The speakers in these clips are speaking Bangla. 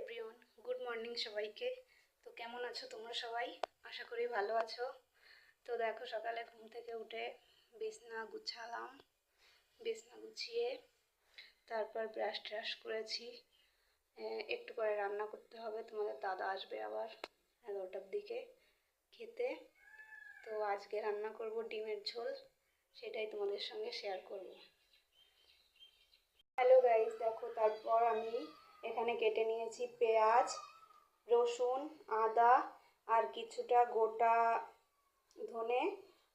এভরিওয়ান, গুড মর্নিং সবাইকে। তো কেমন আছো তোমরা সবাই? আশা করি ভালো আছো। তো দেখো, সকালে ঘুম থেকে উঠে বিছনা গুছালাম। বিছনা গুছিয়ে তারপর ব্রাশ ট্রাশ করেছি। একটু পরে রান্না করতে হবে, তোমাদের দাদা আসবে আবার 11টার দিকে খেতে। তো আজকে রান্না করব ডিমের ঝোল, সেটাই তোমাদের সঙ্গে শেয়ার করব। হ্যালো গাইস, দেখো তারপর আমি এখানে কেটে নিয়েছি পেঁয়াজ, রসুন, আদা আর কিছুটা গোটা ধনে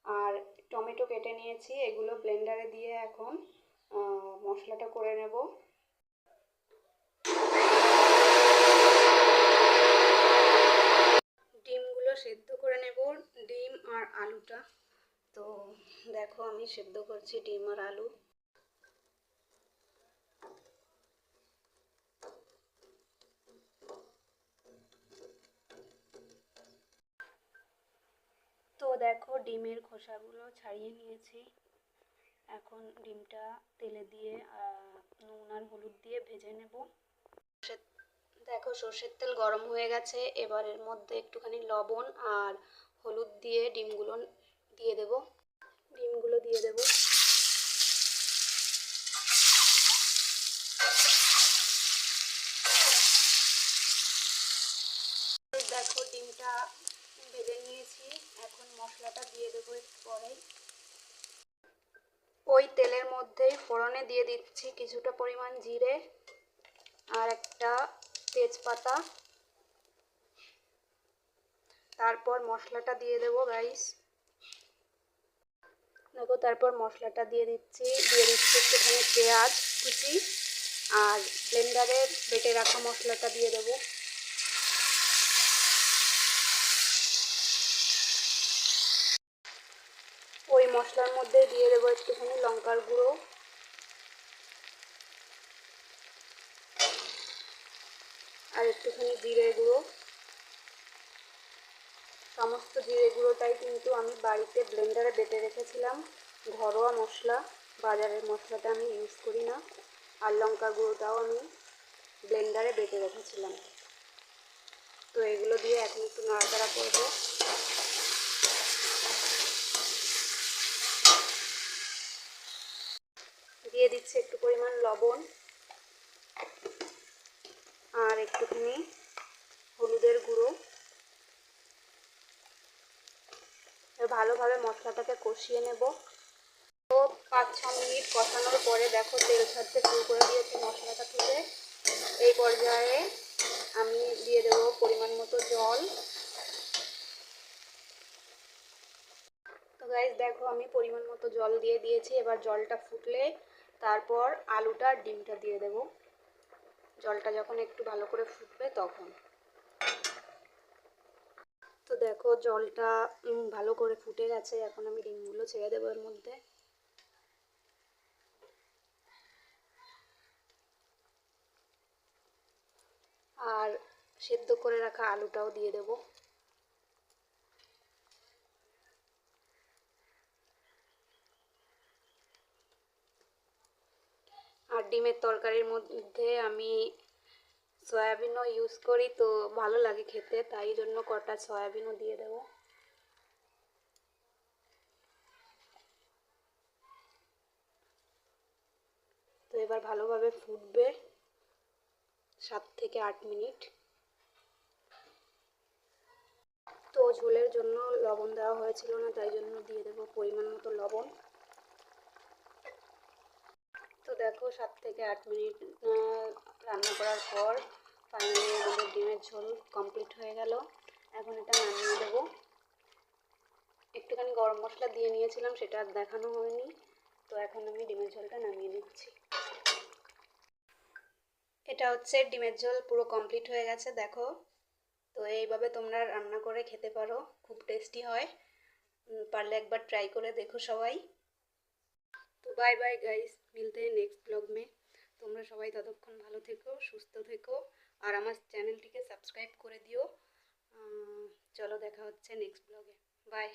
আর টমেটো কেটে নিয়েছি। এগুলো ব্লেন্ডারে দিয়ে এখন মশলাটা করে নেব। ডিমগুলো সেদ্ধ করে নেব, ডিম আর আলুটা। তো দেখো আমি সেদ্ধ করছি ডিম আর আলু। তো দেখো ডিমের খোসাগুলো ছাড়িয়ে নিয়েছি। এখন ডিমটা তেলে দিয়ে নুন আর হলুদ দিয়ে ভেজে নেব। দেখো সর্ষের তেল গরম হয়ে গেছে, এবার এর মধ্যে একটুখানি লবণ আর হলুদ দিয়ে ডিমগুলো দিয়ে দেব। দেখো ডিমটা ভেজে নিয়েছি, এখন মশলাটা দিয়ে দেবো একটু পরেই। ওই তেলের মধ্যেই ফোড়নে দিয়ে দিচ্ছি কিছুটা পরিমাণ জিরে আর একটা তেজপাতা। তারপর মশলাটা দিয়ে দেবো গাইস। দেখো তারপর মশলাটা দিয়ে দিচ্ছি একটুখানি পেঁয়াজ কুচি আর ব্লেন্ডারে বেটে রাখা মশলাটা দিয়ে দেবো। ওই মশলার মধ্যে দিয়ে দেবো একটুখানি লঙ্কার গুঁড়ো আর একটুখানি জিরে গুঁড়ো। সমস্ত জিরে গুঁড়োটাই কিন্তু আমি বাড়িতে ব্লেন্ডারে বেটে রেখেছিলাম, ঘরোয়া মশলা, বাজারের মশলাটা আমি ইউজ করি না। আর লঙ্কা গুঁড়োটাও আমি ব্লেন্ডারে বেটে রেখেছিলাম। তো এগুলো দিয়ে এখন একটু নাড়াচাড়া করবো। দিয়ে দিচ্ছি একটু পরিমাণ লবণ আর একটুখানি হলুদের গুঁড়ো। ভালোভাবে মশলাটাকে কষিয়ে নেব। তো 5-6 মিনিট কষানোর পরে দেখো তেল ছাড়তে শুরু করে দিয়েছে মশলাটা থেকে। এই পর্যায়ে আমি দিয়ে দেবো পরিমাণ মতো জল। তো গাইস দেখো আমি পরিমাণ মতো জল দিয়ে দিয়েছি। এবার জলটা ফুটলে তারপর আলুটা আর ডিমটা দিয়ে দেব। জলটা যখন একটু ভালো করে ফুটবে তখন। তো দেখো জলটা ভালো করে ফুটে গেছে, এখন আমি ডিমগুলো ছেড়ে দেবো এর মধ্যে। আর সেদ্ধ করে রাখা আলুটাও দিয়ে দেব। আর ডিমের তরকারির মধ্যে আমি সয়াবিনও ইউজ করি, তো ভালো লাগে খেতে, তাই জন্য কটা সয়াবিনও দিয়ে দেব। তো এবার ভালোভাবে ফুটবে 7 থেকে 8 মিনিট। তো ঝোলের জন্য লবণ দেওয়া হয়েছিল না, তাই জন্য দিয়ে দেবো পরিমাণ মতো লবণ। তো দেখো 7 থেকে 8 মিনিট রান্না করার পর ফাইনালি আমাদের ডিমের ঝোল কমপ্লিট হয়ে গেল। এখন এটা নামিয়ে দেবো। একটুখানি গরম মশলা দিয়ে নিয়েছিলাম, সেটা আর দেখানো হয়নি। তো এখন আমি ডিমের ঝোলটা নামিয়ে নিচ্ছি। এটা হচ্ছে ডিমের ঝোল পুরো কমপ্লিট হয়ে গেছে দেখো। তো এইভাবে তোমরা রান্না করে খেতে পারো, খুব টেস্টি হয়। পারলে একবার ट्राई করে देखो সবাই। तो बाय बाय गाइस, मिलते हैं नेक्स्ट ब्लॉग में। তোমরা সবাই ততক্ষণ ভালো থেকো, সুস্থ থেকো আর আমার চ্যানেলটিকে সাবস্ক্রাইব করে দিও। চলো দেখা হচ্ছে নেক্সট ব্লগে। বাই।